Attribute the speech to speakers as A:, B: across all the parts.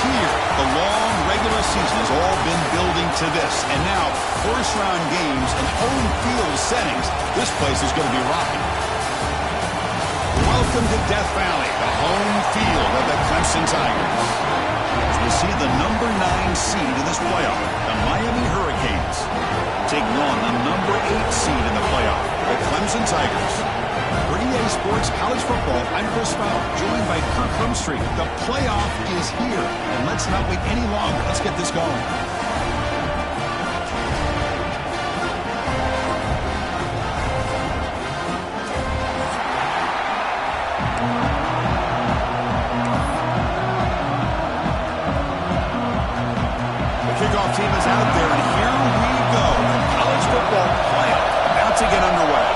A: here. The long regular season has all been building to this. And now, first-round games and home field settings. This place is going to be rocking. Welcome to Death Valley, the home field of the Clemson Tigers. As we see the number 9 seed in this playoff, the Miami Hurricanes, taking on the number 8 seed in the playoff, the Clemson Tigers. For EA Sports College Football, I'm Chris Fowler, joined by Kirk Humstreet. The playoff is here, and let's not wait any longer. Let's get this going. Kickoff team is out there, and here we go. The college football playoff about to get underway.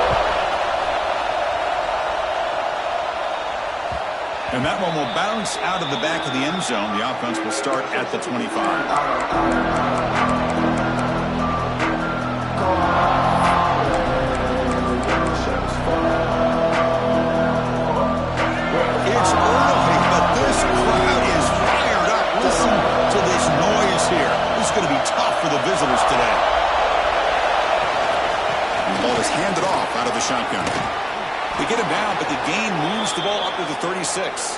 A: And that one will bounce out of the back of the end zone. The offense will start at the 25. It's early, but this crowd is fired up. Listen to this noise here. It's going to be tough for the visitors today. The ball is handed off out of the shotgun. They get him down, but the gain moves the ball up to the 36.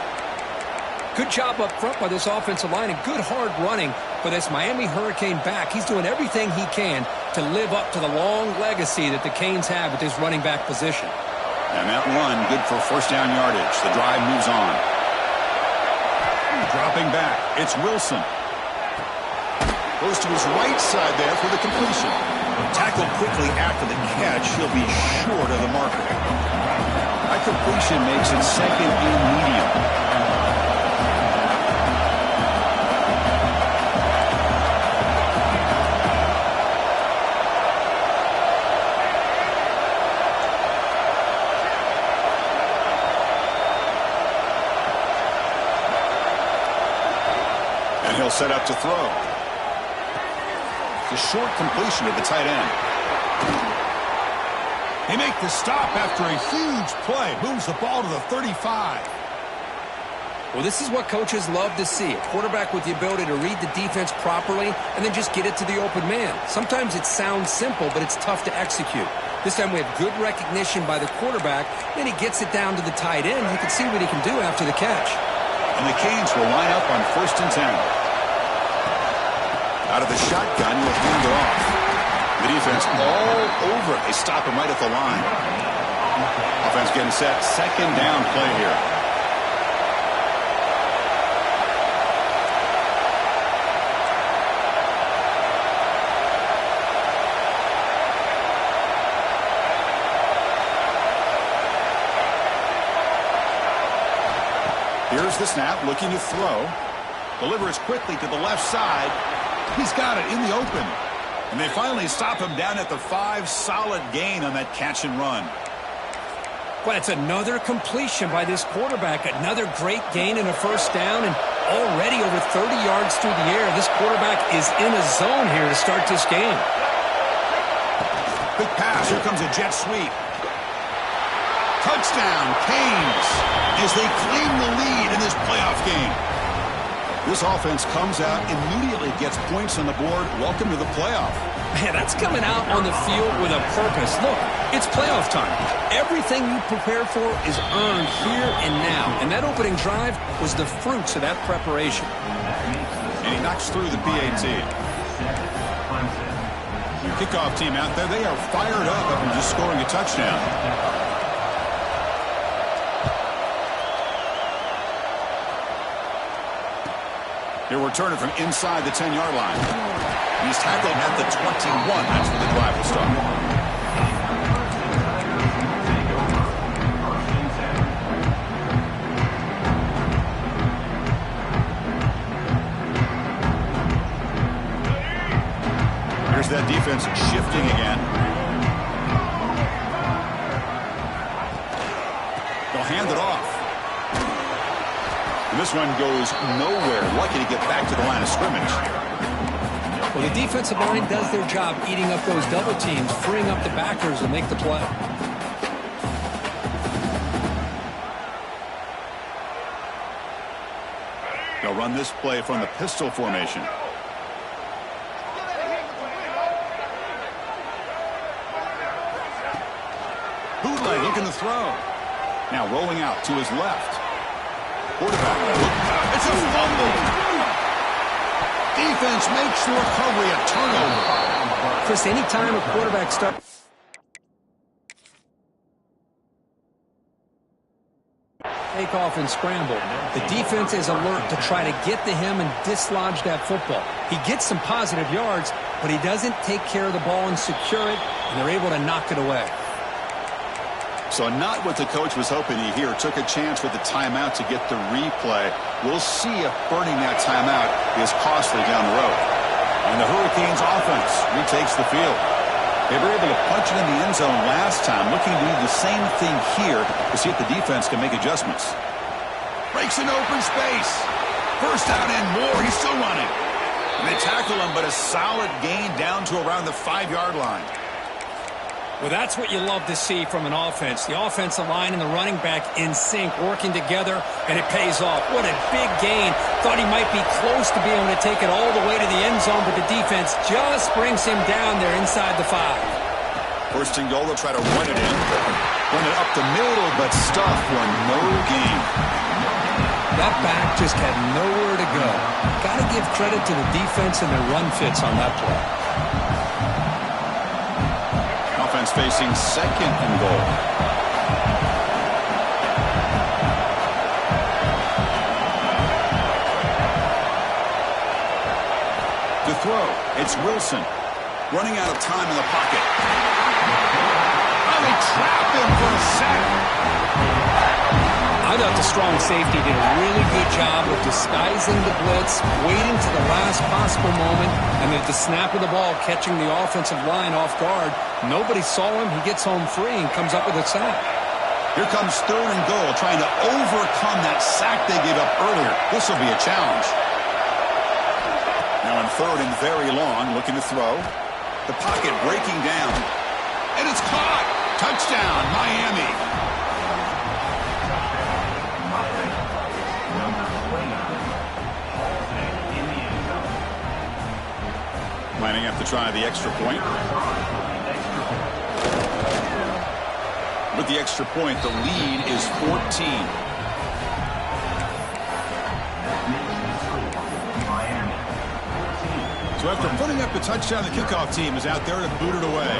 B: Good job up front by this offensive line and good hard running for this Miami Hurricane back. He's doing everything he can to live up to the long legacy that the Canes have at this running back position.
A: And that run, good for first down yardage. The drive moves on. Dropping back, it's Wilson. Goes to his right side there for the completion. Tackled quickly after the catch. He'll be short of the marker. That completion makes it second and medium. And he'll set up to throw. The short completion of the tight end. They make the stop after a huge play. Moves the ball to the 35.
B: Well, this is what coaches love to see. A quarterback with the ability to read the defense properly and then just get it to the open man. Sometimes it sounds simple, but it's tough to execute. This time we have good recognition by the quarterback. Then he gets it down to the tight end. You can see what he can do after the catch.
A: And the Canes will line up on 1st and 10. Out of the shotgun, he'll hand it off. The defense all over it. They stop him right at the line. Offense getting set. Second down play here. Here's the snap, looking to throw. Delivers quickly to the left side. He's got it in the open. And they finally stop him down at the 5. Solid gain on that catch and run.
B: Well, it's another completion by this quarterback. Another great gain and a first down. And already over 30 yards through the air. This quarterback is in a zone here to start this game.
A: Quick pass. Here comes a jet sweep. Touchdown, Canes, as they claim the lead in this playoff game. This offense comes out, immediately gets points on the board. Welcome to the playoff.
B: Man, that's coming out on the field with a purpose. Look, it's playoff time. Everything you prepare for is earned here and now. And that opening drive was the fruits of that preparation.
A: And he knocks through the PAT. Kickoff team out there, they are fired up after just scoring a touchdown. He'll return it from inside the 10-yard line. He's tackled at the 21. That's where the drive will start. Here's that defense shifting again. They'll hand it off. And this one goes nowhere. Lucky to get back to the line of scrimmage.
B: Well, the defensive line does their job eating up those double teams, freeing up the backers to make the play.
A: They'll run this play from the pistol formation. Bootleg looking to throw. Now rolling out to his left. Quarterback. It's a fumble. Defense makes the recovery a turnover.
B: Chris, anytime a quarterback starts take off and scramble, the defense is alert to try to get to him and dislodge that football. He gets some positive yards, but he doesn't take care of the ball and secure it, and they're able to knock it away.
A: So not what the coach was hoping to hear. Took a chance with the timeout to get the replay. We'll see if burning that timeout is costly down the road. And the Hurricanes offense retakes the field. They were able to punch it in the end zone last time, looking to do the same thing here to see if the defense can make adjustments. Breaks an open space. First down and more. He's still running. And they tackle him, but a solid gain down to around the 5-yard line.
B: Well, that's what you love to see from an offense. The offensive line and the running back in sync, working together, and it pays off. What a big gain. Thought he might be close to being able to take it all the way to the end zone, but the defense just brings him down there inside the 5.
A: First and goal, they'll try to run it in. Run it up the middle, but stuff for no gain.
B: That back just had nowhere to go. Got to give credit to the defense and their run fits on that play.
A: Offense facing second and goal. To throw, it's Wilson. Running out of time in the pocket. Oh, they trap him for a sack.
B: I thought the strong safety did a really good job of disguising the blitz, waiting to the last possible moment, and at the snap of the ball, catching the offensive line off guard. Nobody saw him. He gets home free and comes up with a sack.
A: Here comes third and goal, trying to overcome that sack they gave up earlier. This will be a challenge. Now in third and very long, looking to throw. The pocket breaking down. And it's caught. Touchdown, Miami. Miami have to try the extra point. With the extra point, the lead is 14. So after putting up the touchdown, the kickoff team is out there to boot it away.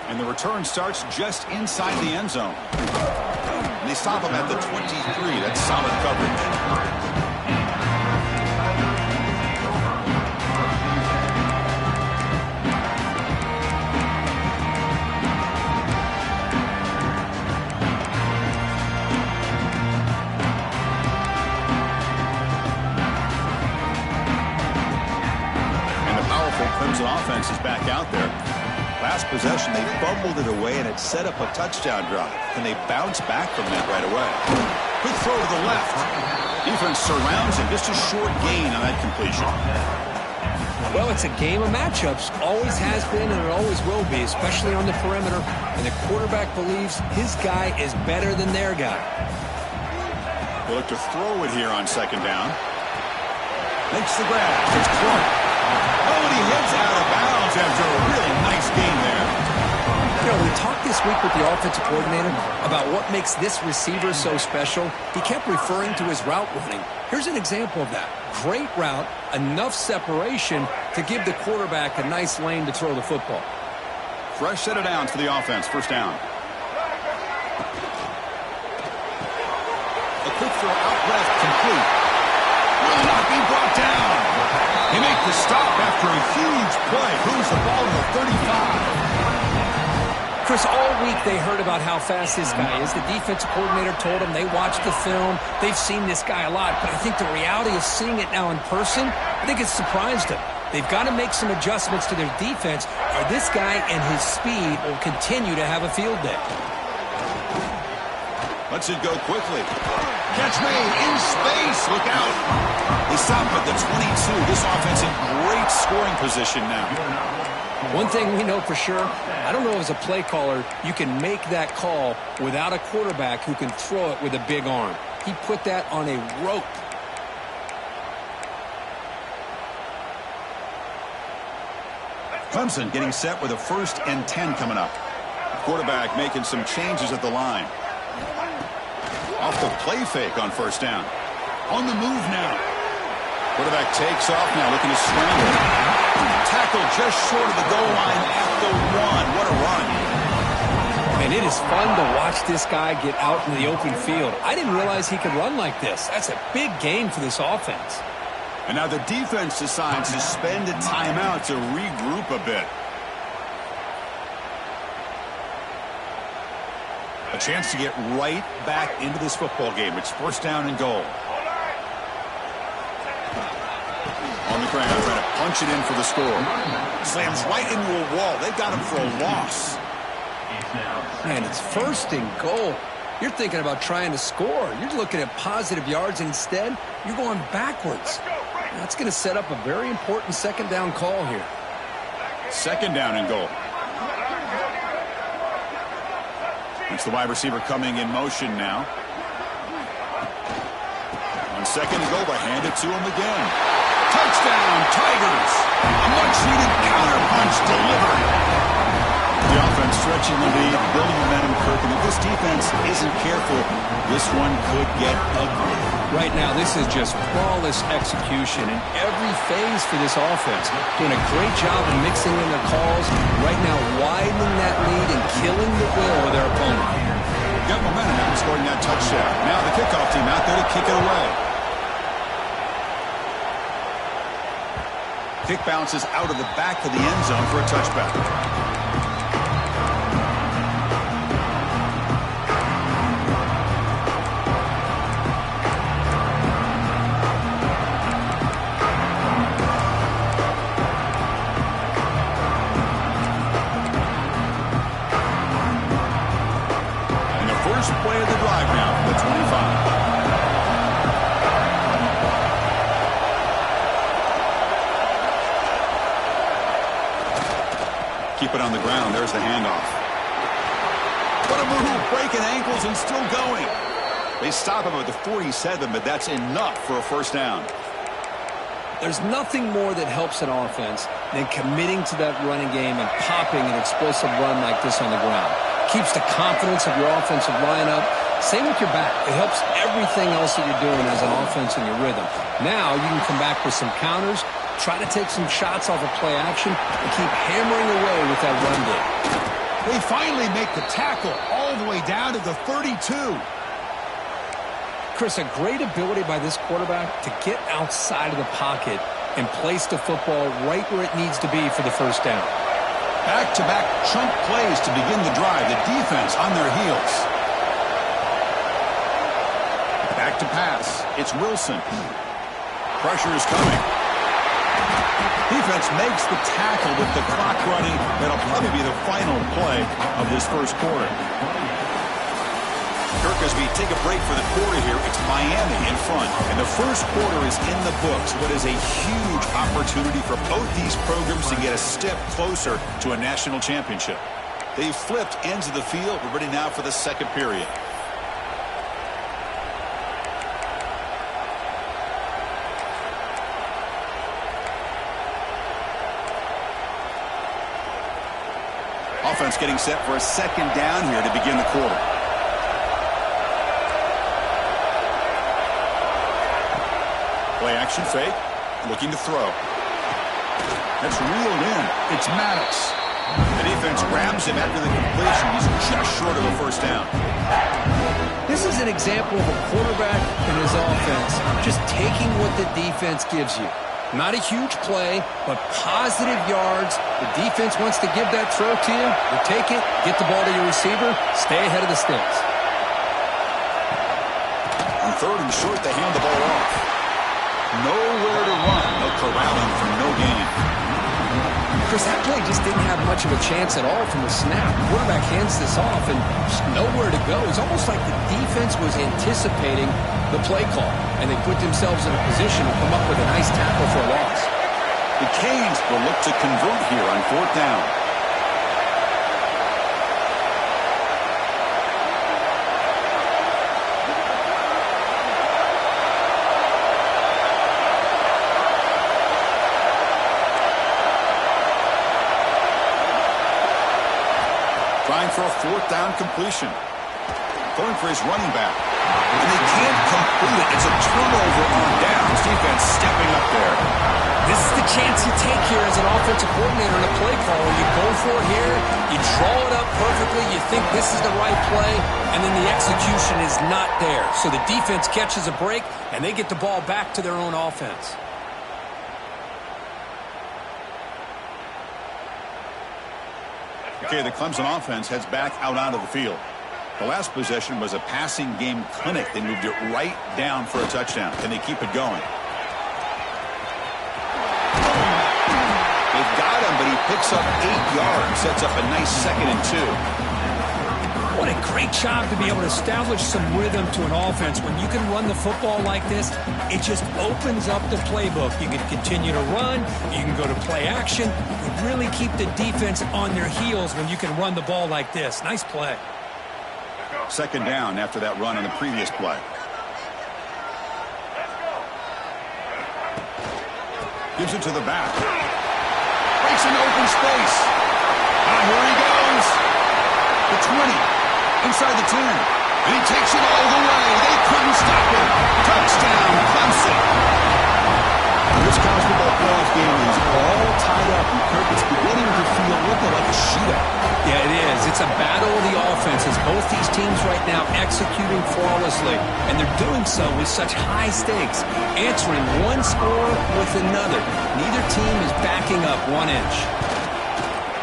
A: And the return starts just inside the end zone. And they stop him at the 23. That's solid coverage. Clemson offense is back out there. Last possession, they fumbled it away, and it set up a touchdown drive. Can they bounce back from that right away? Quick throw to the left. Defense surrounds him. Just a short gain on that completion.
B: Well, it's a game of matchups. Always has been, and it always will be, especially on the perimeter. And the quarterback believes his guy is better than their guy.
A: They look to throw it here on second down. Makes the grab. It's Clark. Oh, and he heads out of bounds after a really nice game there.
B: You know, we talked this week with the offensive coordinator about what makes this receiver so special. He kept referring to his route running. Here's an example of that. Great route, enough separation to give the quarterback a nice lane to throw the football.
A: Fresh set of downs for the offense. First down. A quick throw out left, complete. Will not be brought down. He makes the stop after a huge play. Moves the ball to the 35.
B: Chris, all week they heard about how fast this guy is. The defensive coordinator told them they watched the film. They've seen this guy a lot. But I think the reality of seeing it now in person, I think it's surprised them. They've got to make some adjustments to their defense, or this guy and his speed will continue to have a field day.
A: Lets it go quickly. Catch made in space. Look out. They stop at the 22. This offense in great scoring position now.
B: One thing we know for sure, I don't know as a play caller, you can make that call without a quarterback who can throw it with a big arm. He put that on a rope.
A: Clemson getting set with a 1st and 10 coming up. Quarterback making some changes at the line. Off the play fake on 1st down. On the move now. Quarterback takes off now, looking to scramble. Tackle just short of the goal line at the 1. What a run.
B: And it is fun to watch this guy get out in the open field. I didn't realize he could run like this. That's a big gain for this offense.
A: And now the defense decides to spend a timeout to regroup a bit. A chance to get right back into this football game. It's 1st down and goal. On the ground, trying to punch it in for the score. Slams right into a wall. They've got him for a loss.
B: Man, it's 1st and goal. You're thinking about trying to score. You're looking at positive yards. Instead, you're going backwards. That's going to set up a very important 2nd down call here.
A: 2nd down and goal. It's the wide receiver coming in motion now. On 2nd and goal, they hand it to him again. Touchdown, Tigers! A much-needed counter-punch delivered. The offense stretching the lead, building momentum, Kirk, and if this defense isn't careful, this one could get ugly.
B: Right now, this is just flawless execution in every phase for this offense. Doing a great job of mixing in their calls. Right now, widening that lead and killing the will of their opponent.
A: Got momentum after scoring that touchdown. Now the kickoff team out there to kick it away. Kick bounces out of the back of the end zone for a touchback. Play of the drive now from the 25. Keep it on the ground. There's the handoff. What a move, breaking ankles and still going. They stop him at the 47, but that's enough for a 1st down.
B: There's nothing more that helps an offense than committing to that running game and popping an explosive run like this on the ground. Keeps the confidence of your offensive lineup. Same with your back. It helps everything else that you're doing as an offense in your rhythm. Now you can come back with some counters, try to take some shots off of play action, and keep hammering away with that run game.
A: They finally make the tackle all the way down to the 32.
B: Chris, a great ability by this quarterback to get outside of the pocket and place the football right where it needs to be for the 1st down.
A: Back-to-back chunk plays to begin the drive. The defense on their heels. Back to pass. It's Wilson. Pressure is coming. Defense makes the tackle with the clock running. That'll probably be the final play of this 1st quarter. Kirk, as we take a break for the quarter here, it's Miami in front. And the 1st quarter is in the books. What is a huge opportunity for both these programs to get a step closer to a national championship. They've flipped ends of the field. We're ready now for the 2nd period. Offense getting set for a 2nd down here to begin the quarter. Play action fake, looking to throw. That's reeled in. It's Maddox. The defense grabs him after the completion. He's just short of a 1st down.
B: This is an example of a quarterback and his offense just taking what the defense gives you. Not a huge play, but positive yards. The defense wants to give that throw to you. You take it, get the ball to your receiver, stay ahead of the sticks.
A: On 3rd and short, they hand the ball off. Nowhere to run. No corralling for no gain.
B: Chris, that play just didn't have much of a chance at all from the snap. The quarterback hands this off and just nowhere to go. It's almost like the defense was anticipating the play call, and they put themselves in a position to come up with a nice tackle for a loss.
A: The Canes will look to convert here on 4th down. Trying for a 4th down completion. Going for his running back. And they can't complete it. It's a turnover on downs. Defense stepping up there.
B: This is the chance you take here as an offensive coordinator and a play caller. You go for it here. You draw it up perfectly. You think this is the right play. And then the execution is not there. So the defense catches a break, and they get the ball back to their own offense.
A: Okay, the Clemson offense heads back out onto the field. The last possession was a passing game clinic. They moved it right down for a touchdown. Can they keep it going? They've got him, but he picks up 8 yards. Sets up a nice 2nd and 2.
B: What a great job to be able to establish some rhythm to an offense. When you can run the football like this, it just opens up the playbook. You can continue to run. You can go to play action. You really keep the defense on their heels when you can run the ball like this. Nice play.
A: 2nd down after that run on the previous play. Gives it to the back. Breaks into open space. Here he goes. The 20. Inside the 10. And he takes it all the way. They couldn't stop him. Touchdown, Clemson. This college football playoff game is all tied up. Kirk, it's beginning to feel like a shootout.
B: Yeah, it is. It's a battle of the offenses. Both these teams right now executing flawlessly. And they're doing so with such high stakes. Answering one score with another. Neither team is backing up 1 inch.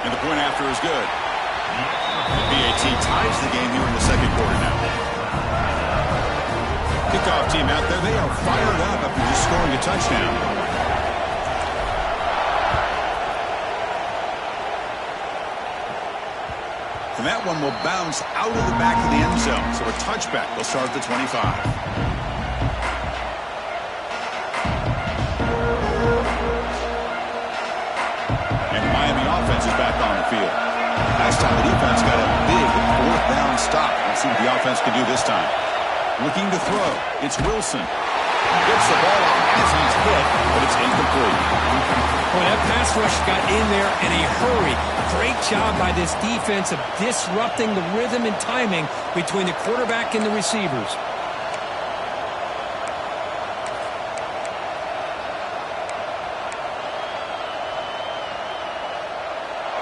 A: And the point after is good. The BAT ties the game here in the 2nd quarter now. Kickoff team out there. They are fired up after just scoring a touchdown. And that one will bounce out of the back of the end zone. So a touchback will start at the 25. And the Miami offense is back on the field. Last time the defense got a big 4th down stop. Let's see what the offense can do this time. Looking to throw. It's Wilson. Gets the ball off as he's hit, but it's incomplete.
B: Well, that pass rush got in there in a hurry. Great job by this defense of disrupting the rhythm and timing between the quarterback and the receivers.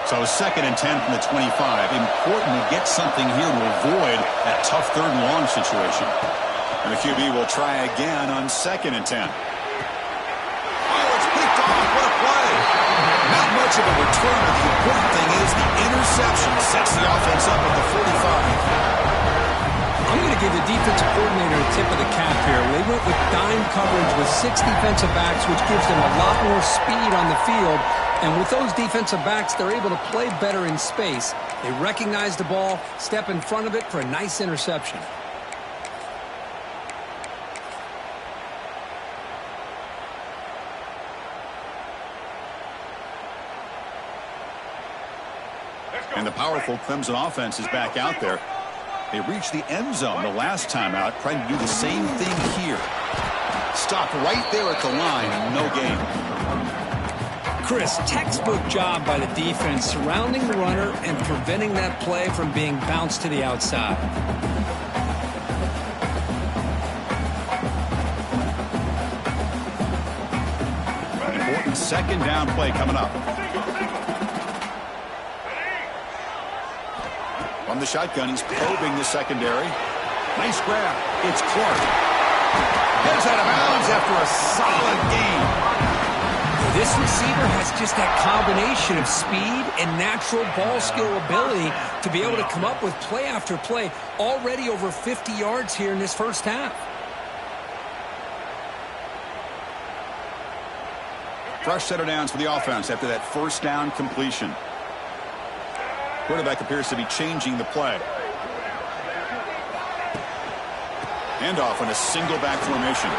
A: So 2nd and 10 from the 25. Important to get something here to avoid that tough 3rd and long situation. And the QB will try again on 2nd and 10. Oh, it's picked off. What a play. Not much of a return, but the important thing is the interception sets the offense up at the 45.
B: I'm going to give the defensive coordinator a tip of the cap here. They went with dime coverage with 6 defensive backs, which gives them a lot more speed on the field. And with those defensive backs, they're able to play better in space. They recognize the ball, step in front of it for a nice interception.
A: And the powerful Clemson offense is back out there. They reached the end zone the last time out, trying to do the same thing here. Stopped right there at the line, no gain.
B: Chris, textbook job by the defense surrounding the runner and preventing that play from being bounced to the outside.
A: Important 2nd down play coming up. From the shotgun, he's probing the secondary. Nice grab. It's Clark. Gets out of bounds after a solid gain.
B: This receiver has just that combination of speed and natural ball skill ability to be able to come up with play after play. Already over 50 yards here in this 1st half.
A: Fresh set of downs for the offense after that 1st down completion. Quarterback appears to be changing the play. Handoff in a single back formation.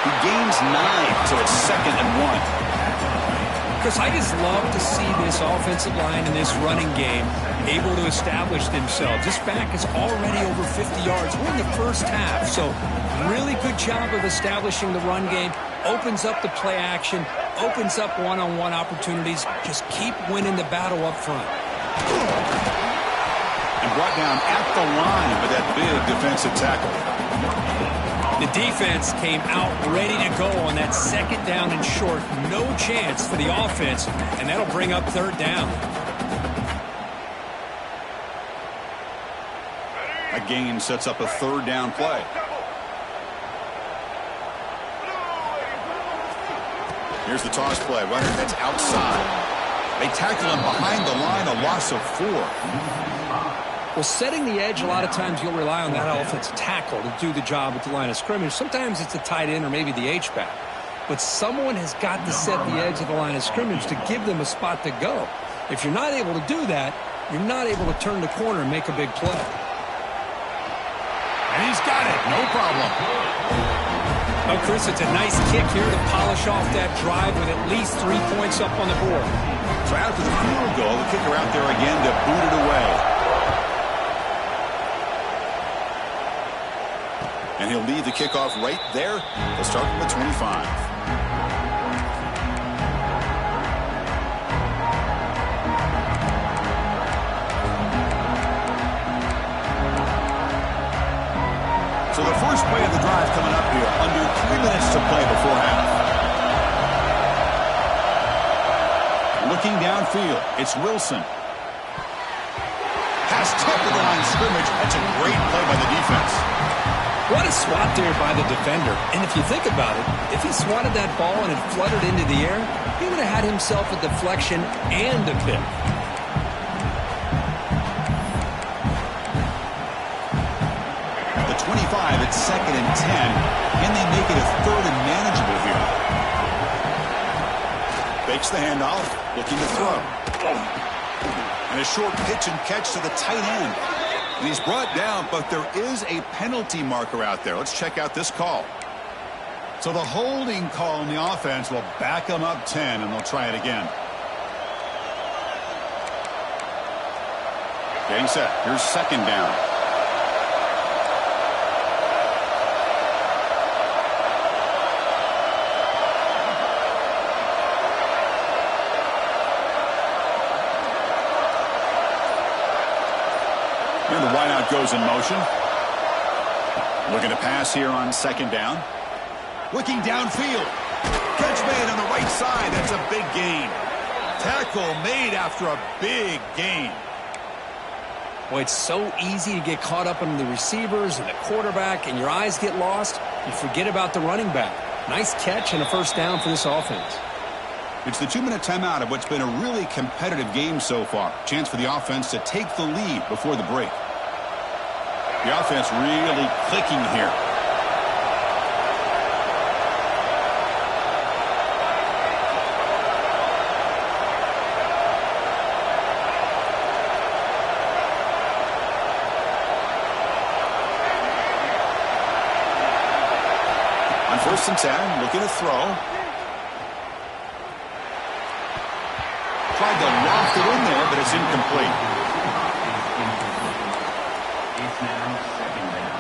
A: He gains 9, so it's 2nd and 1.
B: Chris, I just love to see this offensive line and this running game able to establish themselves. This back is already over 50 yards. We're in the first half, so really good job of establishing the run game. Opens up the play action, opens up one-on-one opportunities. Just keep winning the battle up front.
A: And brought down at the line with that big defensive tackle.
B: The defense came out ready to go on that 2nd down and short. No chance for the offense, and that'll bring up 3rd down.
A: A gain sets up a 3rd down play. Here's the toss play. Runner that's outside. They tackle him behind the line, a loss of 4.
B: Well, setting the edge, a lot of times you'll rely on that offensive tackle to do the job at the line of scrimmage. Sometimes it's a tight end or maybe the H-back. But someone has got to set the edge of the line of scrimmage to give them a spot to go. If you're not able to do that, you're not able to turn the corner and make a big play.
A: And he's got it. No problem.
B: Oh, Chris, it's a nice kick here to polish off that drive with at least 3 points up on the board.
A: So after the field goal, the kicker out there again to boot it away. And he'll lead the kickoff right there. They'll start from the 25. So the first play of the drive coming up here. Under 3 minutes to play before half. Looking downfield, it's Wilson. Pass tipped to the line of scrimmage. That's a great play by the defense.
B: What a swat there by the defender. And if you think about it, if he swatted that ball and it fluttered into the air, he would have had himself a deflection and a pick.
A: The 25 at 2nd and 10. Can they make it a 3rd and manageable here? Fakes the handoff, looking to throw. And a short pitch and catch to the tight end. And he's brought down, but there is a penalty marker out there. Let's check out this call. So the holding call on the offense will back them up 10, and they'll try it again. Getting set. Here's 2nd down. And the wideout goes in motion. Looking to pass here on 2nd down. Looking downfield. Catch made on the right side. That's a big gain. Tackle made after a big gain.
B: Boy, it's so easy to get caught up in the receivers and the quarterback, and your eyes get lost. You forget about the running back. Nice catch and a 1st down for this offense.
A: It's the 2-minute timeout of what's been a really competitive game so far. Chance for the offense to take the lead before the break. The offense really clicking here. On 1st and 10, looking to throw. Tried to loft it in there, but it's incomplete.
C: It's now 2nd down.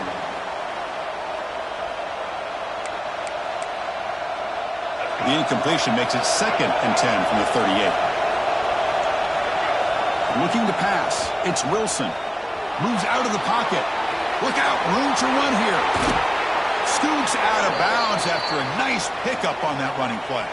A: The incompletion makes it 2nd and 10 from the 38. Looking to pass. It's Wilson. Moves out of the pocket. Look out, room to run here. Scoots out of bounds after a nice pickup on that running play.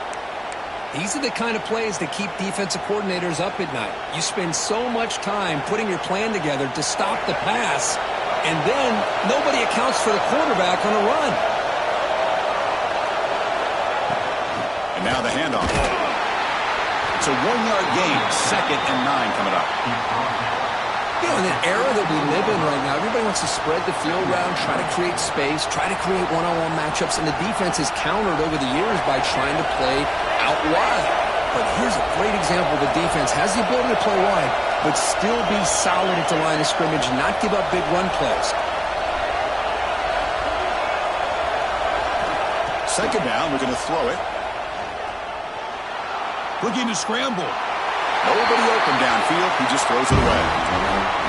B: These are the kind of plays that keep defensive coordinators up at night. You spend so much time putting your plan together to stop the pass, and then nobody accounts for the quarterback on a run.
A: And now the handoff. It's a 1-yard gain, 2nd and 9 coming up.
B: You know, in the era that we live in right now, everybody wants to spread the field around, try to create space, try to create one-on-one matchups, and the defense has countered over the years by trying to play out wide. But here's a great example. The defense has the ability to play wide, but still be solid at the line of scrimmage and not give up big run plays.
A: Second down, we're going to throw it. Looking to scramble. Nobody open downfield. He just throws it away.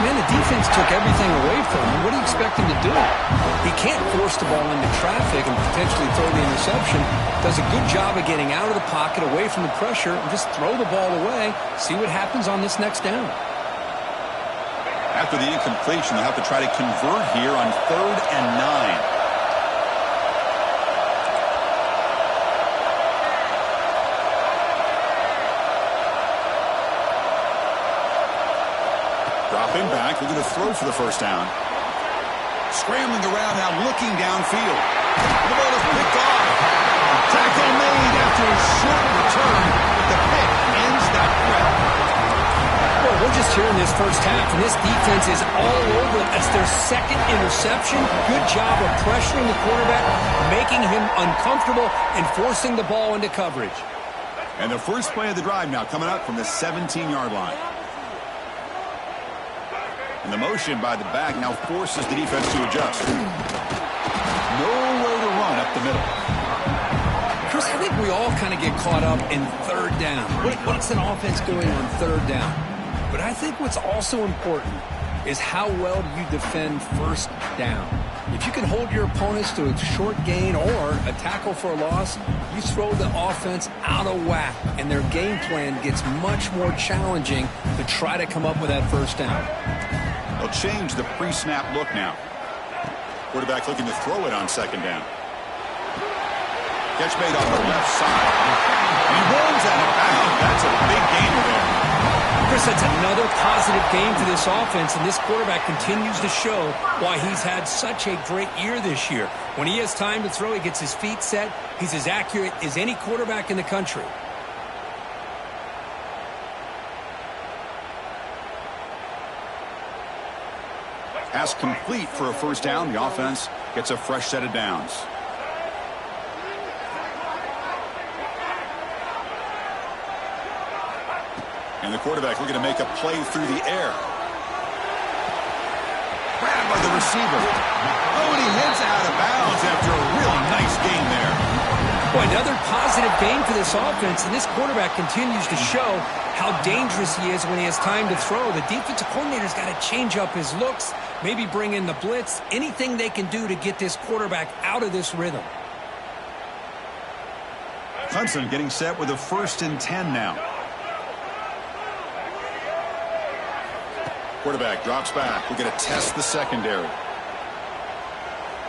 B: Man, the defense took everything away from him. What do you expect him to do? He can't force the ball into traffic and potentially throw the interception. Does a good job of getting out of the pocket, away from the pressure, and just throw the ball away. See what happens on this next down.
A: After the incompletion, they'll have to try to convert here on 3rd and 9. Dropping back, they're going to throw for the first down. Scrambling around now, looking downfield. The ball is picked off. Tackle made after a short return, but the pick ends that threat.
B: Well, we're just here in this first half, and this defense is all over it. That's their second interception. Good job of pressuring the quarterback, making him uncomfortable, and forcing the ball into coverage.
A: And the first play of the drive now coming up from the 17-yard line. And the motion by the back now forces the defense to adjust. Nowhere to run up the middle.
B: Chris, I think we all kind of get caught up in third down. What's an offense doing on third down? But I think what's also important is how well do you defend first down. If you can hold your opponents to a short gain or a tackle for a loss, you throw the offense out of whack, and their game plan gets much more challenging to try to come up with that first down.
A: They'll change the pre-snap look now. Quarterback looking to throw it on second down. Catch made on the left side. And he runs out of bounds. That's a big gain there.
B: Chris, that's another positive game for this offense, and this quarterback continues to show why he's had such a great year this year. When he has time to throw, he gets his feet set. He's as accurate as any quarterback in the country.
A: Pass complete for a first down. The offense gets a fresh set of downs. And the quarterback looking to make a play through the air. Grabbed by the receiver. Oh, and he heads out of bounds after a real nice game there.
B: Boy, another positive game for this offense, and this quarterback continues to show how dangerous he is when he has time to throw. The defensive coordinator's got to change up his looks, maybe bring in the blitz, anything they can do to get this quarterback out of this rhythm.
A: Clemson getting set with a 1st and 10 now. Quarterback drops back. We're going to test the secondary.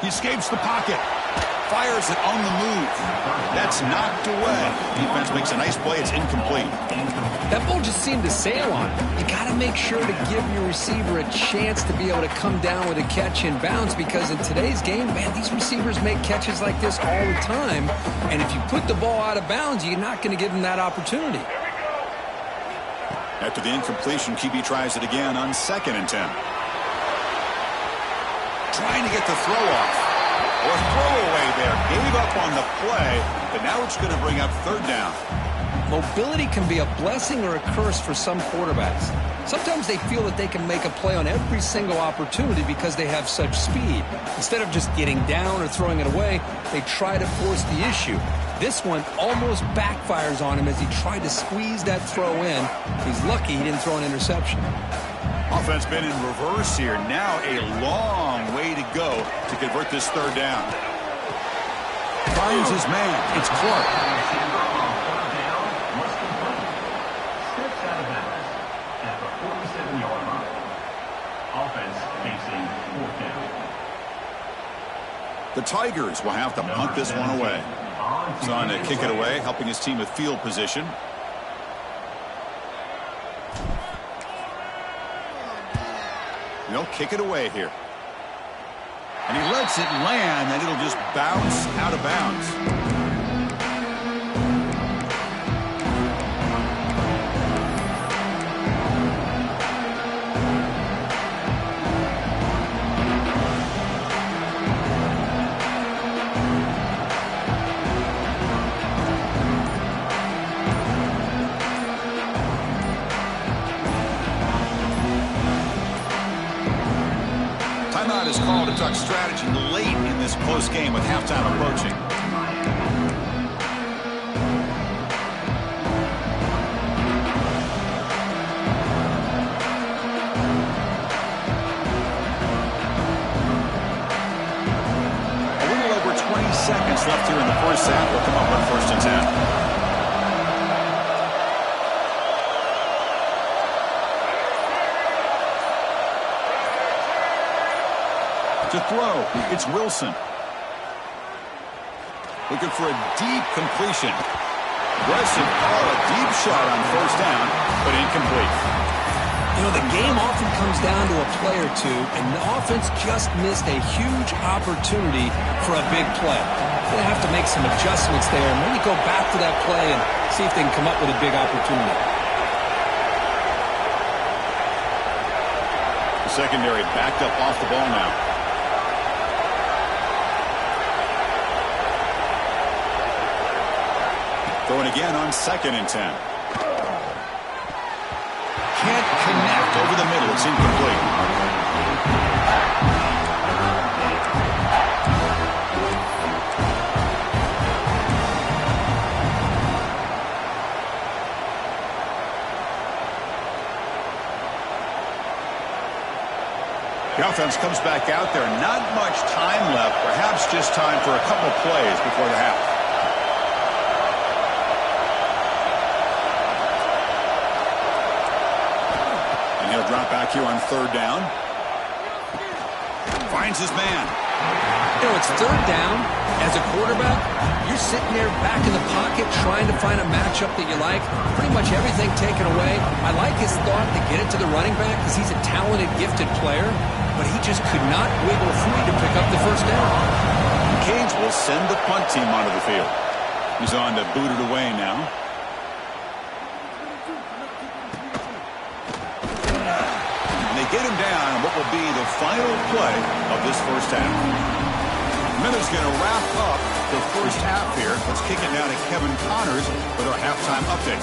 A: He escapes the pocket. Fires it on the move. That's knocked away. Defense makes a nice play. It's incomplete.
B: That ball just seemed to sail on him. You got to make sure to give your receiver a chance to be able to come down with a catch in bounds, because in today's game, man, these receivers make catches like this all the time. And if you put the ball out of bounds, you're not going to give them that opportunity.
A: After the incompletion, QB tries it again on 2nd and 10. Trying to get the throw off. Or throwaway there. Gave up on the play, but now it's going to bring up 3rd down.
B: Mobility can be a blessing or a curse for some quarterbacks. Sometimes they feel that they can make a play on every single opportunity because they have such speed. Instead of just getting down or throwing it away, they try to force the issue. This one almost backfires on him as he tried to squeeze that throw in. He's lucky he didn't throw an interception.
A: Offense been in reverse here. Now a long way to go to convert this 3rd down. Finds his man. It's Clark.
C: Steps out of bounds at the 47-yard line. Offense facing 4th down.
A: The Tigers will have to punt this one away. He's on to kick it away, helping his team with field position. They'll kick it away here. And he lets it land, and it'll just bounce out of bounds. Timeout is called to talk strategy late in this close game with halftime approaching. To throw, it's Wilson. Looking for a deep completion. Aggressive call, a deep shot on first down, but incomplete.
B: You know, the game often comes down to a play or two, and the offense just missed a huge opportunity for a big play. They have to make some adjustments there and maybe go back to that play and see if they can come up with a big opportunity.
A: The secondary backed up off the ball now. Throwing again on 2nd and 10. Can't connect over the middle. It's incomplete. The offense comes back out there. Not much time left. Perhaps just time for a couple plays before the half. He'll drop back here on 3rd down. Finds his man.
B: You know, it's 3rd down. As a quarterback, you're sitting there back in the pocket trying to find a matchup that you like. Pretty much everything taken away. I like his thought to get it to the running back because he's a talented, gifted player, but he just could not wiggle free to pick up the 1st down.
A: Canes will send the punt team onto the field. He's on to boot it away now. Get him down on what will be the final play of this first half. Miller's going to wrap up the first half here. Let's kick it down to Kevin Connors with our halftime update.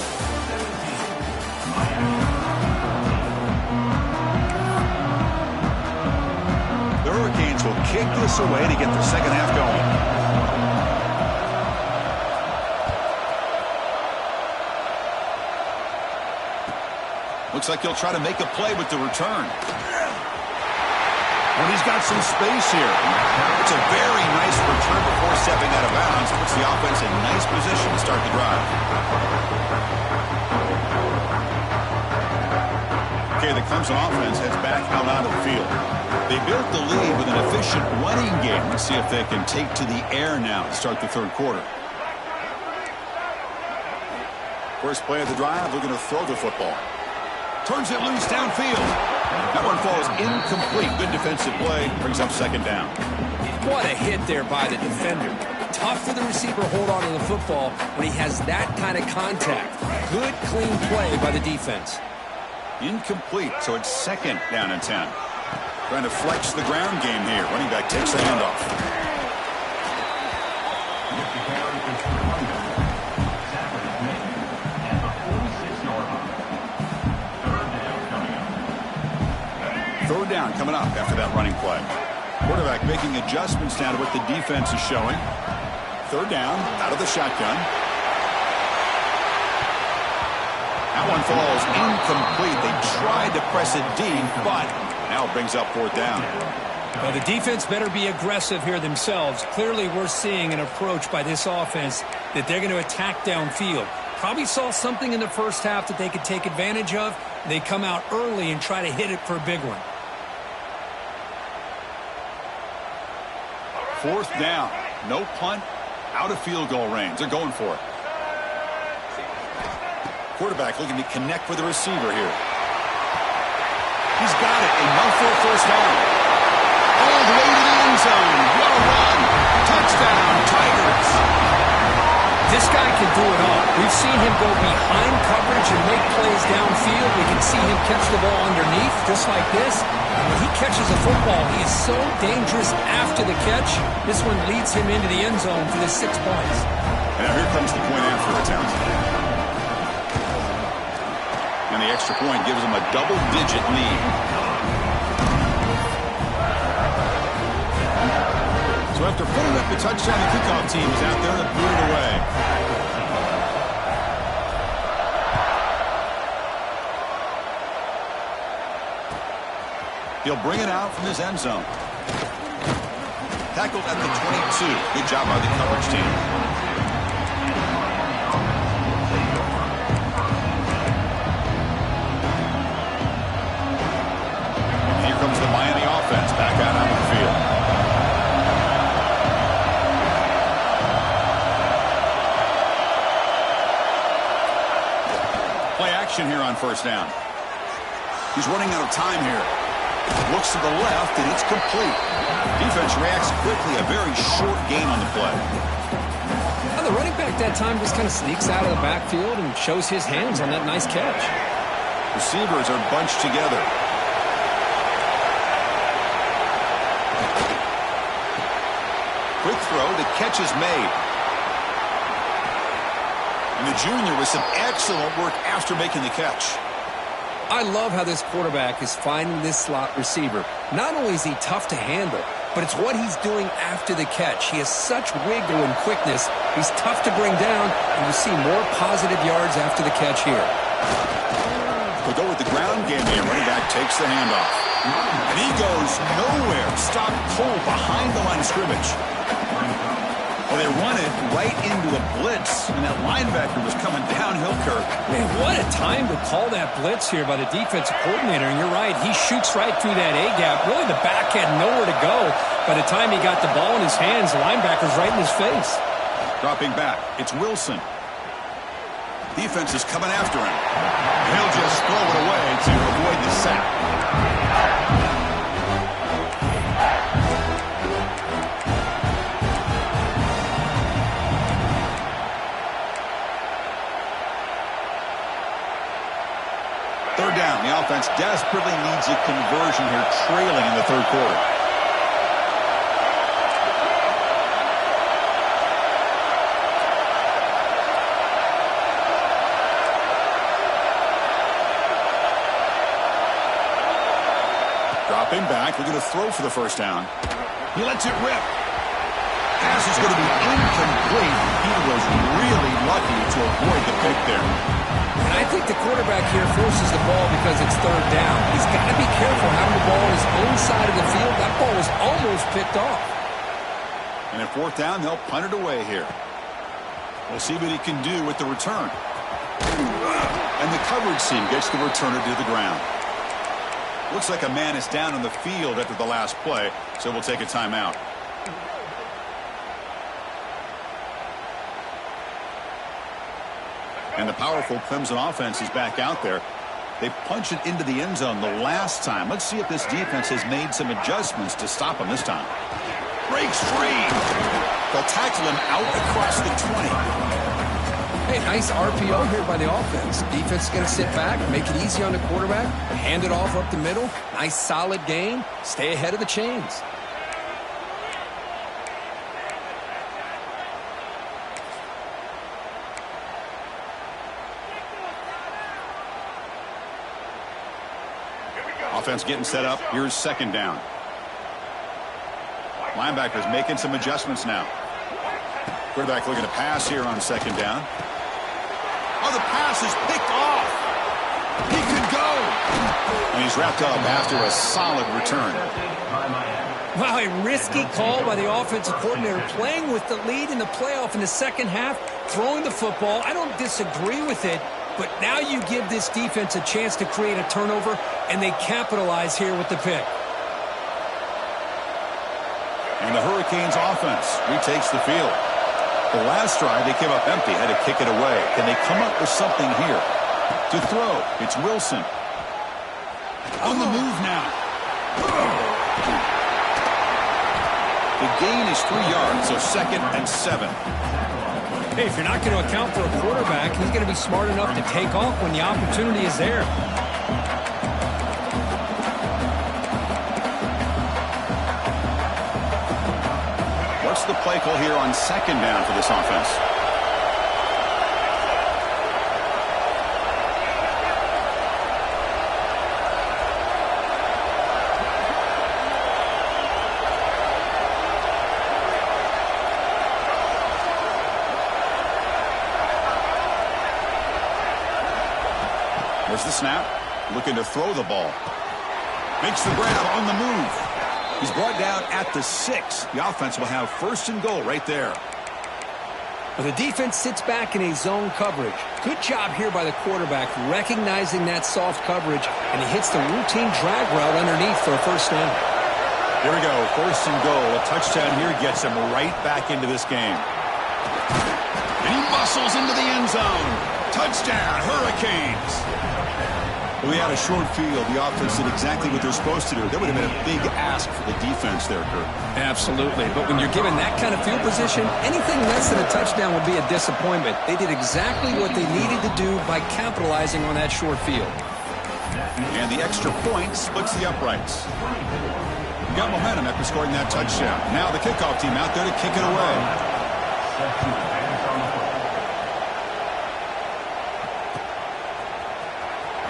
A: The Hurricanes will kick this away to get the second half going. Looks like he'll try to make a play with the return. When he's got some space here. It's a very nice return before stepping out of bounds. Puts the offense in nice position to start the drive. Okay, the Clemson offense heads back out onto the field. They built the lead with an efficient running game. Let's see if they can take to the air now to start the 3rd quarter. First play of the drive, looking to throw the football. Turns it loose downfield. That one falls incomplete. Good defensive play. Brings up 2nd down.
B: What a hit there by the defender. Tough for the receiver to hold on to the football when he has that kind of contact. Good, clean play by the defense.
A: Incomplete, so it's 2nd down and 10. Trying to flex the ground game here. Running back takes the handoff. Third down coming up after that running play. Quarterback making adjustments down to what the defense is showing. 3rd down, out of the shotgun. That one falls incomplete. They tried to press it deep, but now it brings up 4th down.
D: Well, the defense better be aggressive here themselves. Clearly, we're seeing an approach by this offense that they're going to attack downfield. Probably saw something in the first half that they could take advantage of. They come out early and try to hit it for a big one.
A: 4th down. No punt. Out of field goal range. They're going for it. Quarterback looking to connect with the receiver here. He's got it. Enough for a 1st down. All the way to the end zone. What a run. Touchdown, Tigers.
B: This guy can do it all. We've seen him go behind coverage and make plays downfield. We can see him catch the ball underneath, just like this. And when he catches a football, he is so dangerous after the catch. This one leads him into the end zone for the 6 points.
A: And now here comes the point after attempt. And the extra point gives them a double-digit lead. So after putting up the touchdown, the kickoff team is out there to boot it away. He'll bring it out from his end zone. Tackled at the 22. Good job by the coverage team. And here comes the Miami offense back out on the field. play action here on first down. He's running out of time here. Looks to the left, and it's complete. Defense reacts quickly. A very short gain on the play.
B: Well, the running back that time just kind of sneaks out of the backfield and shows his hands on that nice catch.
A: Receivers are bunched together. Quick throw. The catch is made. And the junior with some excellent work after making the catch.
B: I love how this quarterback is finding this slot receiver. Not only is he tough to handle, but it's what he's doing after the catch. He has such wiggle and quickness. He's tough to bring down, and you see more positive yards after the catch here.
A: They'll go with the ground game here. Running back takes the handoff. And he goes nowhere. Stop cold behind the line of scrimmage. Well, they run it right into a blitz, and that linebacker was coming downhill, Kirk.
D: Man, what a time to call that blitz here by the defensive coordinator. And you're right, he shoots right through that A-gap. Really, the back had nowhere to go. By the time he got the ball in his hands, the linebacker's right in his face.
A: Dropping back, it's Wilson. Defense is coming after him. He'll just throw it away to avoid the sack. Third down. The offense desperately needs a conversion here, trailing in the third quarter. Dropping back, looking to throw for the first down. He lets it rip. Pass is going to be incomplete. He was really lucky to avoid the pick there.
B: And I think the quarterback here forces the ball because it's third down. He's got to be careful having the ball on his own side of the field. That ball was almost picked off.
A: And at fourth down, they'll punt it away here. We'll see what he can do with the return. And the coverage team gets the returner to the ground. Looks like a man is down on the field after the last play, so we'll take a timeout. And the powerful Clemson offense is back out there. They punched it into the end zone the last time. Let's see if this defense has made some adjustments to stop him this time. Breaks free. They'll tackle him out across the 20.
B: Hey, nice RPO here by the offense. Defense is going to sit back, make it easy on the quarterback, hand it off up the middle. Nice solid gain. Stay ahead of the chains.
A: Offense getting set up. Here's second down. Linebackers making some adjustments now. Quarterback looking to pass here on second down. Oh, the pass is picked off. He could go. And he's wrapped up after a solid return.
D: Wow, a risky call by the offensive coordinator, playing with the lead in the playoff in the second half, throwing the football. I don't disagree with it, but now you give this defense a chance to create a turnover, and they capitalize here with the pick.
A: And the Hurricanes offense retakes the field. The last drive, they came up empty, had to kick it away. Can they come up with something here? To throw, it's Wilson. On the move now. The gain is 3 yards, so 2nd and 7.
D: Hey, if you're not going to account for a quarterback, he's going to be smart enough to take off when the opportunity is there.
A: What's the play call here on second down for this offense? There's the snap. Looking to throw the ball. Makes the grab on the move. He's brought down at the 6. The offense will have first and goal right there.
B: Well, the defense sits back in a zone coverage. Good job here by the quarterback, recognizing that soft coverage, and he hits the routine drag route underneath for a first down.
A: Here we go, first and goal. A touchdown here gets him right back into this game. And he muscles into the end zone. Touchdown, Hurricanes. We had a short field. The offense did exactly what they're supposed to do. That would have been a big ask for the defense there, Kurt.
B: Absolutely. But when you're given that kind of field position, anything less than a touchdown would be a disappointment. They did exactly what they needed to do by capitalizing on that short field.
A: And the extra point splits the uprights. Got momentum after scoring that touchdown. Now the kickoff team out there to kick it away.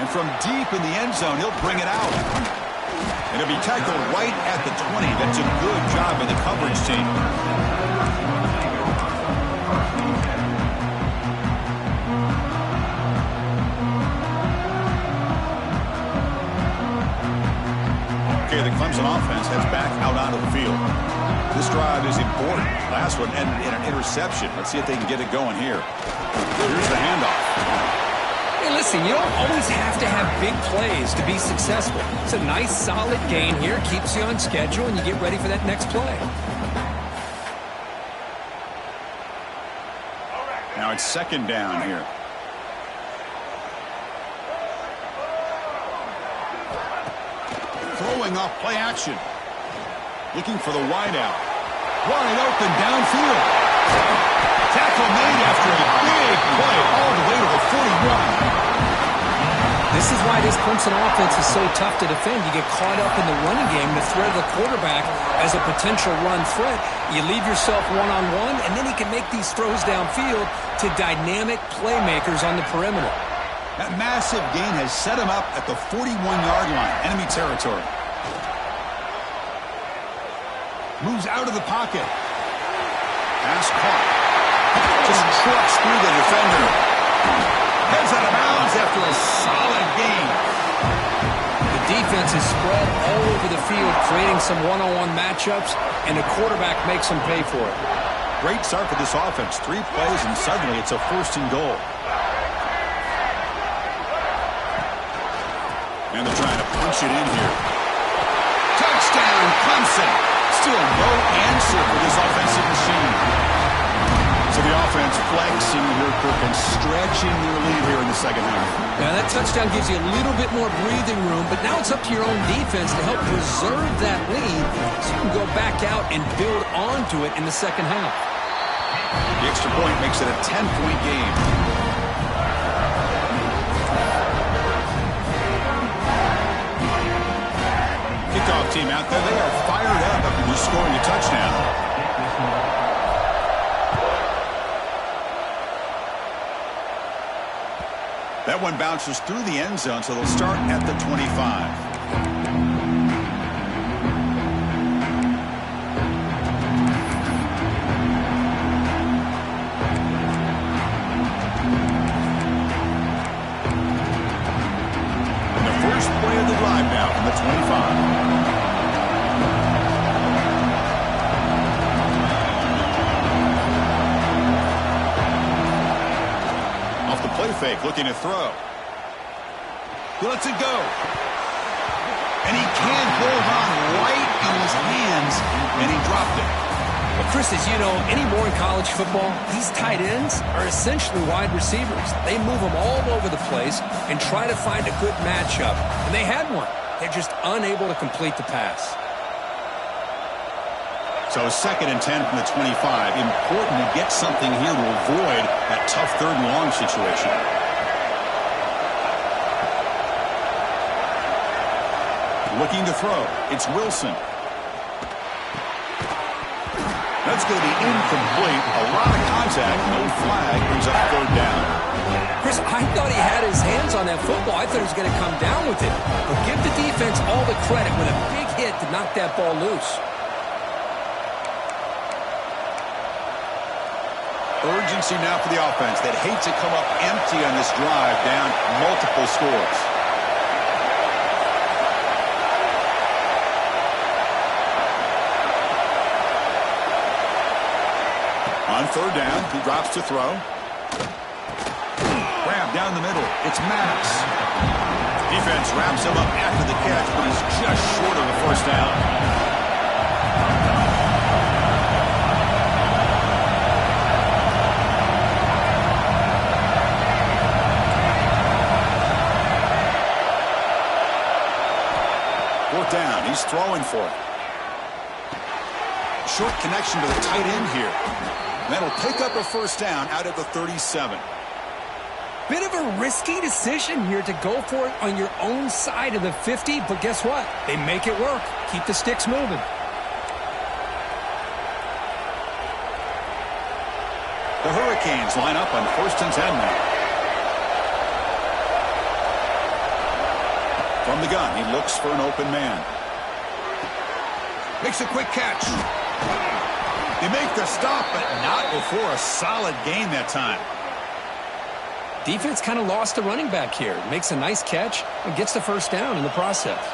A: And from deep in the end zone, he'll bring it out. And he'll be tackled right at the 20. That's a good job by the coverage team. Okay, the Clemson offense heads back out onto the field. This drive is important. Last one ended in an interception. Let's see if they can get it going here. Here's the handoff.
B: Hey, listen, you don't always have to have big plays to be successful. It's a nice, solid gain here. Keeps you on schedule, and you get ready for that next play.
A: Now it's second down here. Throwing off play action. Looking for the wideout. Wide open downfield. Tackle made after a big play all the way to the 41.
B: This is why this Clemson offense is so tough to defend. You get caught up in the running game, the threat of the quarterback as a potential run threat. You leave yourself one-on-one, and then he can make these throws downfield to dynamic playmakers on the perimeter.
A: That massive gain has set him up at the 41-yard line, enemy territory. Moves out of the pocket. Pass caught. Just trucks through the defender. Heads out of bounds after a solid gain.
B: The defense is spread all over the field, creating some one-on-one matchups, and the quarterback makes them pay for it.
A: Great start for this offense. 3 plays, and suddenly it's a 1st and goal. And they're trying to punch it in here. Touchdown, Clemson. Still no answer for this offensive machine. So the offense flexing here, Kirk, and stretching their lead here in the second half.
B: Now that touchdown gives you a little bit more breathing room, but now it's up to your own defense to help preserve that lead so you can go back out and build onto it in the second half.
A: The extra point makes it a 10-point game. Kickoff team out there. They are fired up after just scoring a touchdown. That one bounces through the end zone, so they'll start at the 25. And the first play of the drive now from the 25. Play fake, looking to throw. He lets it go. And he can't hold on right in his hands, and he dropped it.
B: Well, Chris, as you know, anymore in college football, these tight ends are essentially wide receivers. They move them all over the place and try to find a good matchup. And they had one. They're just unable to complete the pass.
A: So 2nd and 10 from the 25. Important to get something here to avoid that tough 3rd and long situation. Looking to throw. It's Wilson. That's going to be incomplete. A lot of contact. No flag. Brings up 3rd down.
B: Chris, I thought he had his hands on that football. I thought he was going to come down with it. But give the defense all the credit with a big hit to knock that ball loose.
A: Urgency now for the offense that hate to come up empty on this drive, down multiple scores. On 3rd down, he drops to throw. Grab down the middle. It's Maddox. Defense wraps him up after the catch, but he's just short of the 1st down. He's throwing for it. Short connection to the tight end here. That'll pick up a first down out of the 37.
B: Bit of a risky decision here to go for it on your own side of the 50, but guess what? They make it work. Keep the sticks moving.
A: The Hurricanes line up on 1st and 10 now. From the gun, he looks for an open man. Makes a quick catch. They make the stop, but not before a solid gain that time.
B: Defense kind of lost a running back here. Makes a nice catch and gets the first down in the process.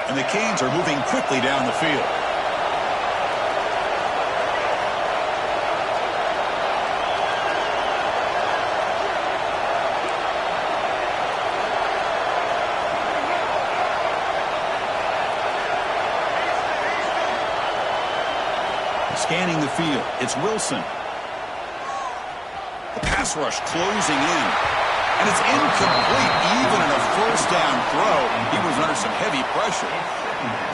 A: And the Canes are moving quickly down the field. Scanning the field, it's Wilson. The pass rush closing in. And it's incomplete, even in a first down throw. He was under some heavy pressure.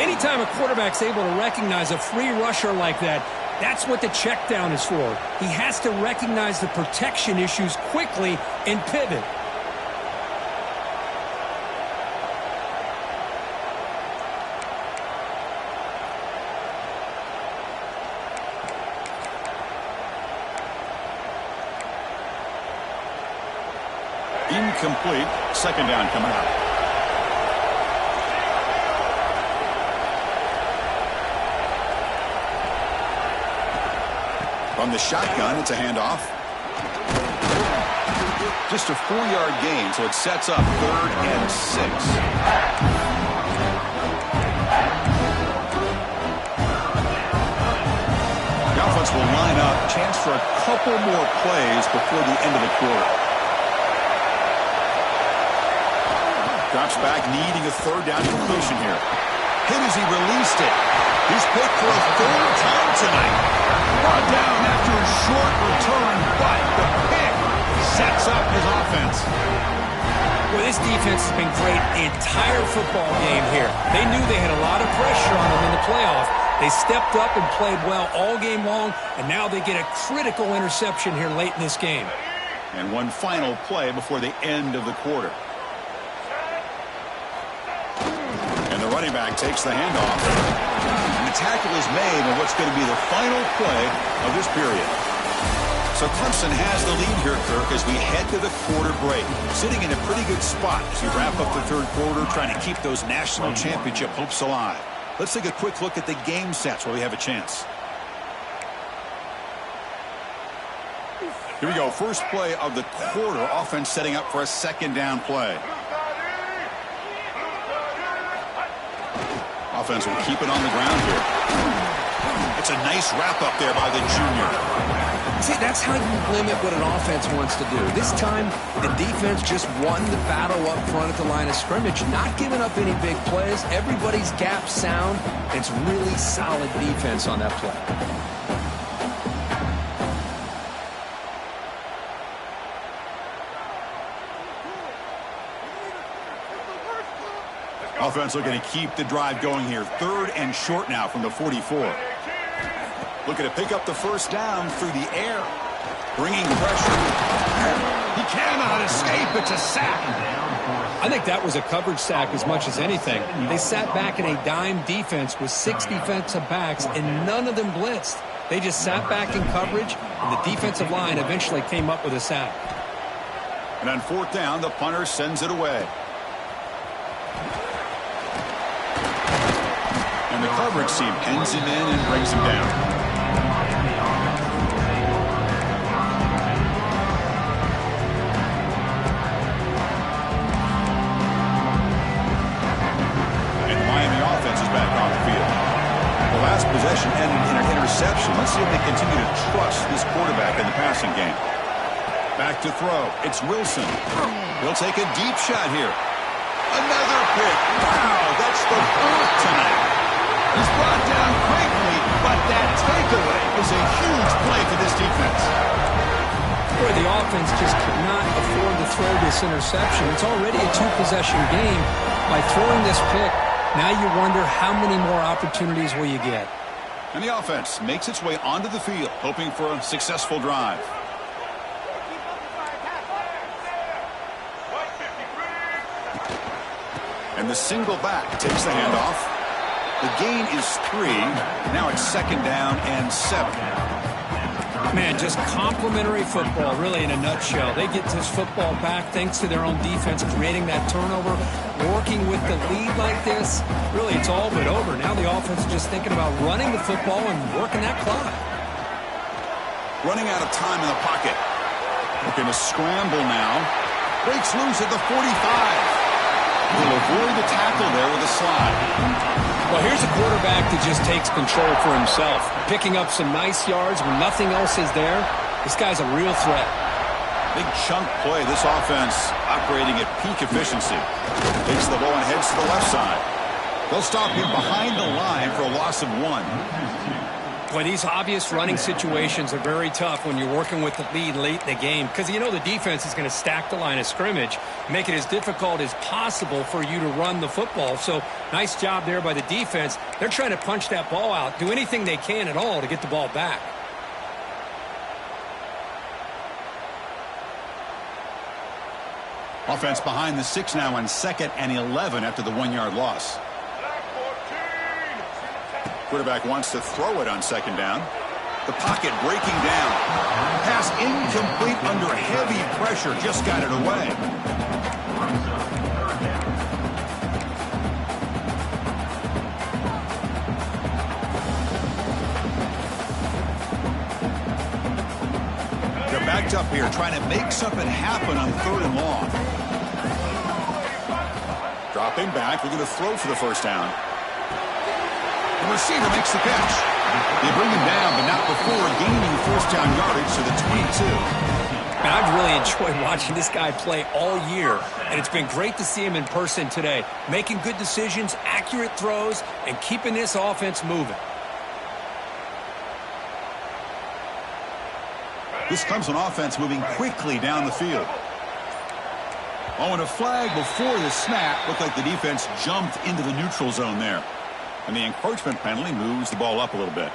B: Anytime a quarterback's able to recognize a free rusher like that, that's what the check down is for. He has to recognize the protection issues quickly and pivot.
A: Incomplete. Second down coming up. From the shotgun, it's a handoff. Just a 4-yard gain, so it sets up 3rd and 6. The offense will line up. Chance for a couple more plays before the end of the quarter. Drops back, needing a 3rd down completion here. Hit as he released it. He's picked for a 3rd time tonight. Brought down after a short return, but the pick sets up his offense.
B: Well, this defense has been great the entire football game here. They knew they had a lot of pressure on them in the playoff. They stepped up and played well all game long, and now they get a critical interception here late in this game.
A: And one final play before the end of the quarter. Running back takes the handoff. And the tackle is made on what's going to be the final play of this period. So Clemson has the lead here, Kirk, as we head to the quarter break. Sitting in a pretty good spot as we wrap up the 3rd quarter, trying to keep those national championship hopes alive. Let's take a quick look at the game sets where we have a chance. Here we go. First play of the quarter. Offense setting up for a 2nd down play. Offense will keep it on the ground here. It's a nice wrap-up there by the junior.
B: See, that's how you limit what an offense wants to do. This time, the defense just won the battle up front at the line of scrimmage, not giving up any big plays. Everybody's gap sound. It's really solid defense on that play.
A: Offense looking to keep the drive going here. 3rd and short now from the 44. Looking to pick up the first down through the air. Bringing pressure. He cannot escape. It's a sack.
B: I think that was a coverage sack as much as anything. They sat back in a dime defense with 6 defensive backs, and none of them blitzed. They just sat back in coverage, and the defensive line eventually came up with a sack.
A: And on 4th down, the punter sends it away. And the coverage team pins him in and brings him down. And the Miami offense is back on the field. The last possession ended in an interception. Let's see if they continue to trust this quarterback in the passing game. Back to throw. It's Wilson. He'll take a deep shot here. Another pick. Wow, that's the 4th tonight. He's brought down quickly, but that takeaway is a huge play for this defense.
D: Boy, the offense just could not afford to throw this interception. It's already a two-possession game. By throwing this pick, now you wonder how many more opportunities will you get.
A: And the offense makes its way onto the field, hoping for a successful drive. And the single back takes the handoff. The gain is 3. Now it's 2nd down and 7.
D: Man, just complimentary football, really, in a nutshell. They get this football back thanks to their own defense, creating that turnover, working with the lead like this. Really, it's all but over. Now the offense is just thinking about running the football and working that clock.
A: Running out of time in the pocket. Looking to scramble now. Breaks loose at the 45. Will avoid the tackle there with a slide.
D: Well, here's a quarterback that just takes control for himself, picking up some nice yards when nothing else is there. This guy's a real threat.
A: Big chunk play. This offense operating at peak efficiency. Takes the ball and heads to the left side. They'll stop him behind the line for a loss of 1.
D: Boy, these obvious running situations are very tough when you're working with the lead late in the game because you know the defense is going to stack the line of scrimmage, make it as difficult as possible for you to run the football. So nice job there by the defense. They're trying to punch that ball out, do anything they can at all to get the ball back.
A: Offense behind the 6 now on 2nd and 11 after the 1-yard loss. Quarterback wants to throw it on 2nd down. The pocket breaking down. Pass incomplete under heavy pressure. Just got it away. They're backed up here trying to make something happen on 3rd and long. Dropping back. We're going to throw for the 1st down. The receiver makes the catch. They bring him down, but not before gaining 1st down yardage to the 22.
D: And I've really enjoyed watching this guy play all year, and it's been great to see him in person today, making good decisions, accurate throws, and keeping this offense moving.
A: This comes on offense moving quickly down the field. Oh, and a flag before the snap. Looked like the defense jumped into the neutral zone there. And the encroachment penalty moves the ball up a little bit.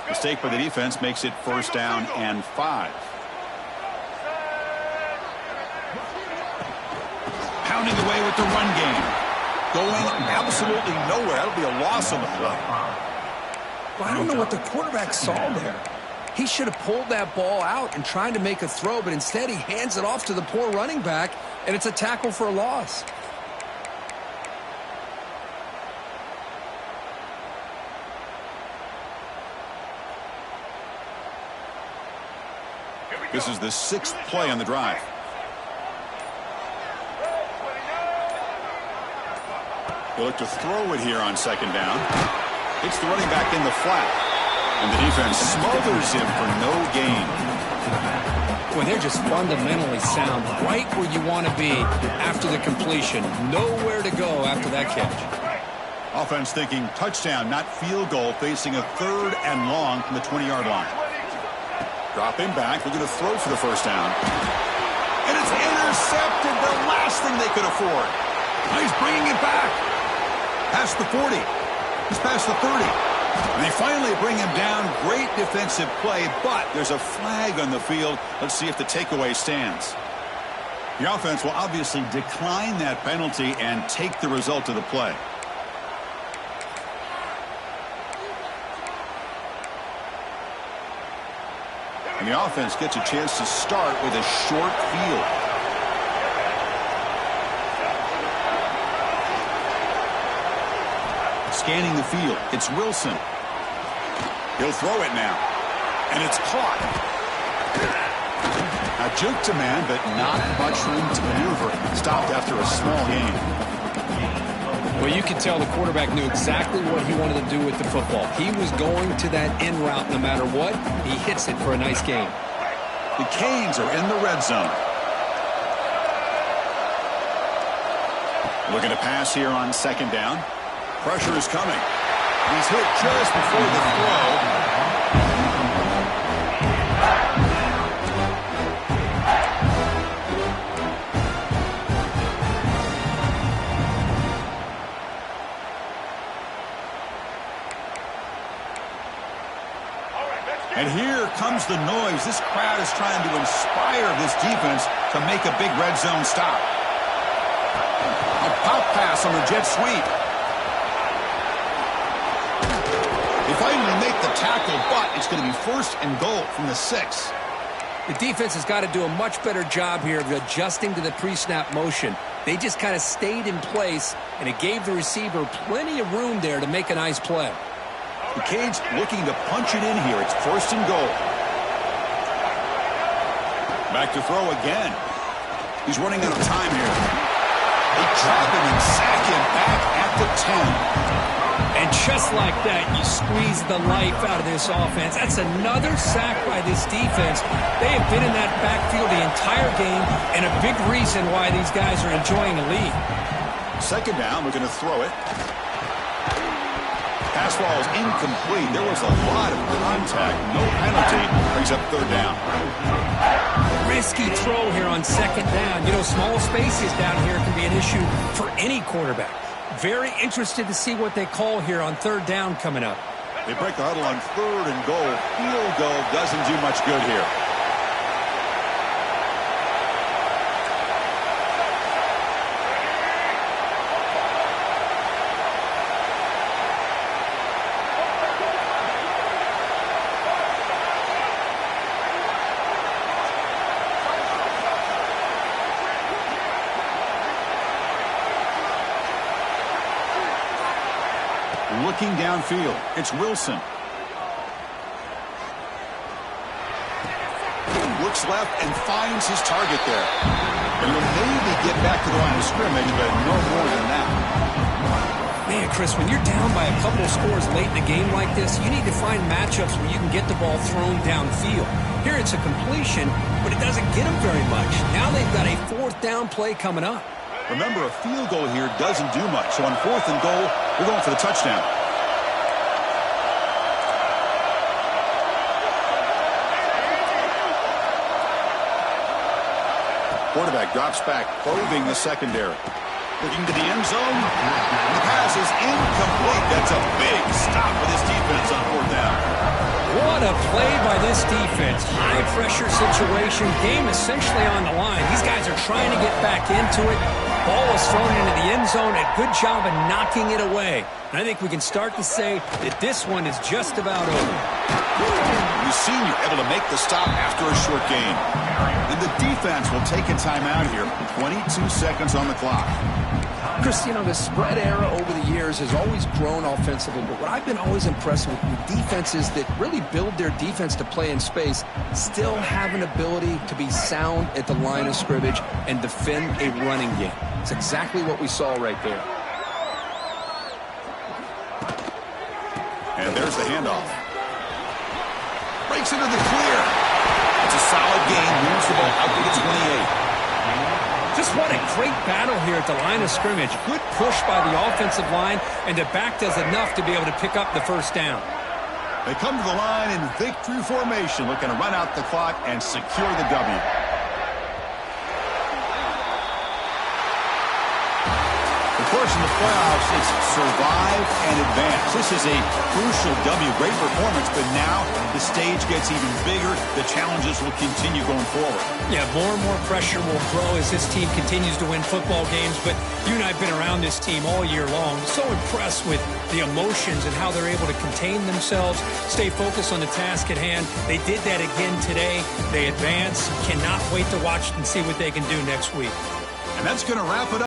A: Mistake by the defense makes it 1st down and 5. Pounding away with the run game. Going absolutely nowhere. That'll be a loss on the play.
B: Well, I don't know what the quarterback saw there. He should have pulled that ball out and tried to make a throw, but instead he hands it off to the poor running back, and it's a tackle for a loss.
A: This is the 6th play on the drive. They look to throw it here on 2nd down. It's the running back in the flat. And the defense smothers him for no gain.
D: Well, they're just fundamentally sound, right where you want to be after the completion. Nowhere to go after that catch.
A: Offense thinking touchdown, not field goal, facing a 3rd and long from the 20-yard line. Dropping back, we're going to throw for the 1st down. And it's intercepted, the last thing they could afford. Now he's bringing it back. Past the 40. He's past the 30. And they finally bring him down. Great defensive play, but there's a flag on the field. Let's see if the takeaway stands. The offense will obviously decline that penalty and take the result of the play. And the offense gets a chance to start with a short field. Scanning the field, it's Wilson. He'll throw it now, and it's caught. A juke to man, but not much room to maneuver. Stopped after a small gain.
D: Well, you can tell the quarterback knew exactly what he wanted to do with the football. He was going to that in route no matter what. He hits it for a nice gain.
A: The Canes are in the red zone. Looking to pass here on second down. Pressure is coming. He's hit just before the throw. And here comes the noise. This crowd is trying to inspire this defense to make a big red zone stop. A pop pass on the jet sweep. They finally make the tackle, but it's going to be first and goal from the 6.
B: The defense has got to do a much better job here of adjusting to the pre-snap motion. They just kind of stayed in place, and it gave the receiver plenty of room there to make a nice play.
A: The Canes looking to punch it in here. It's first and goal. Back to throw again. He's running out of time here. They trap him and sack him back at the 10.
D: And just like that, you squeeze the life out of this offense. That's another sack by this defense. They have been in that backfield the entire game, and a big reason why these guys are enjoying the lead.
A: Second down, we're going to throw it. Pass ball is incomplete. There was a lot of contact. No penalty. Brings up third down.
D: Risky throw here on second down. You know, small spaces down here can be an issue for any quarterback. Very interested to see what they call here on third down coming up.
A: They break the huddle on third and goal. Field goal doesn't do much good here. Looking downfield, it's Wilson. Looks left and finds his target there. And will maybe get back to the line of scrimmage, but no more than that.
B: Man, Chris, when you're down by a couple of scores late in a game like this, you need to find matchups where you can get the ball thrown downfield. Here it's a completion, but it doesn't get them very much. Now they've got a fourth down play coming up.
A: Remember, a field goal here doesn't do much. So on fourth and goal, we're going for the touchdown. Quarterback drops back, probing the secondary. Looking to the end zone. The pass is incomplete. That's a big stop for this defense on fourth down.
D: What a play by this defense. High pressure situation. Game essentially on the line. These guys are trying to get back into it. Ball is thrown into the end zone. A good job of knocking it away. And I think we can start to say that this one is just about over.
A: You've seen you're able to make the stop after a short game. And the defense will take a timeout here. 22 seconds on the clock.
B: Chris, you know, the spread era over the years has always grown offensively, but what I've been always impressed with defenses that really build their defense to play in space still have an ability to be sound at the line of scrimmage and defend a running game. It's exactly what we saw right there.
A: And there's the handoff. Breaks into the clear. It's a solid gain. Moves the ball out to the 28.
D: Just what a great battle here at the line of scrimmage. Good push by the offensive line, and the back does enough to be able to pick up the first down.
A: They come to the line in victory formation, looking to run out the clock and secure the W. Of course, in the playoffs, it's survive and advance. This is a crucial W. Great performance, but now the stage gets even bigger. The challenges will continue going forward.
D: Yeah, more and more pressure will grow as this team continues to win football games, but you and I have been around this team all year long. So impressed with the emotions and how they're able to contain themselves, stay focused on the task at hand. They did that again today. They advance. Cannot wait to watch and see what they can do next week.
A: And that's going to wrap it up.